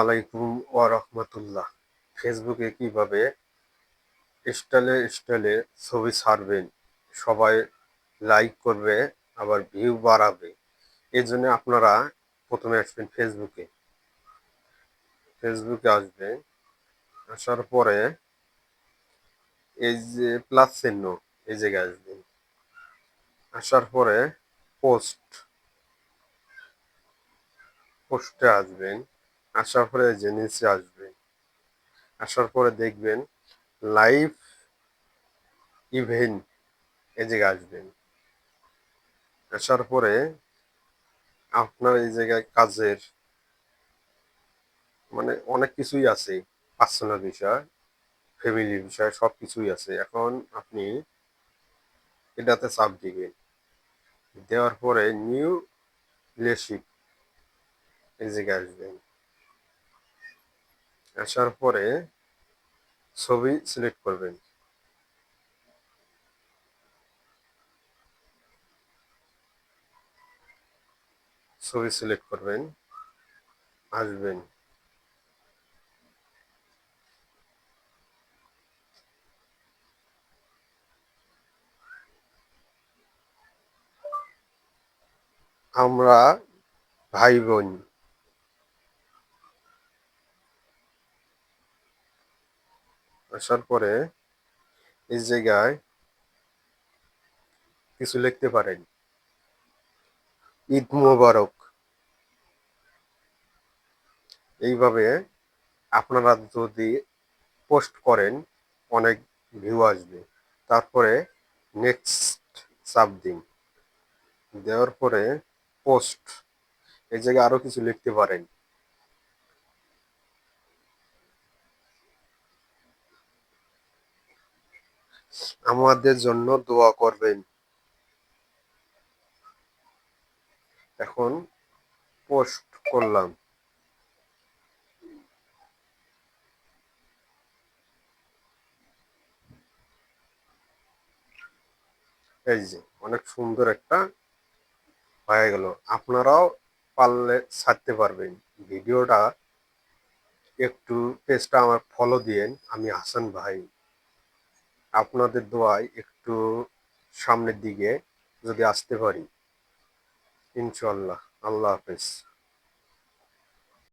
আলাইকুম ওয়া রাহমাতুল্লাহ। ফেসবুকে কিভাবে স্টাইলে স্টাইলে ছবি ছাড়বেন, সবাই লাইক করবে, আবার ভিউ বাড়াবে। এর জন্য আপনারা প্রথমে আসবেন ফেসবুকে আসবেন। আসার পরে এই যে প্লাস চিহ্ন, এই জায়গায় আসবেন। আসার পরে পোস্টে আসবেন। আসার পরে এই যে নিচে আসবেন। আসার পরে দেখবেন লাইভ ইভেন্ট, এই জায়গায় আসবেন। আসার পরে আপনার এই জায়গায় কাজের মানে অনেক কিছুই আছে, পার্সোনাল বিষয়, ফ্যামিলির বিষয়, সব কিছুই আছে। এখন আপনি এটাতে চাপ দিবেন। দেওয়ার পরে নিউ রিলেশিপ, এই জায়গায় আসবেন। আসার পরে ছবি সিলেক্ট করবেন। ছবি সিলেক্ট করবেন, আসবেন। আমরা ভাই বোন। আসার পরে এই জায়গায় কিছু লিখতে পারেন, ঈদ মোবারক। এইভাবে আপনারা যদি পোস্ট করেন, অনেক ভিউ আসবে। তারপরে নেক্সট চাপ দিন। দেওয়ার পরে পোস্ট, এই জায়গায় আরো কিছু লিখতে পারেন। আমাদের জন্য দোয়া করবেন। এখন পোস্ট করলাম। এই যে অনেক সুন্দর একটা হয়ে গেল। আপনারাও পারলে ছাড়তে পারবেন। ভিডিওটা একটু পেজটা আমার ফলো দিয়েন। আমি হাসান ভাই। আপনাদের দোয়ায় একটু সামনের দিকে যদি আসতে পারি, ইনশাল্লাহ। আল্লাহ হাফেজ।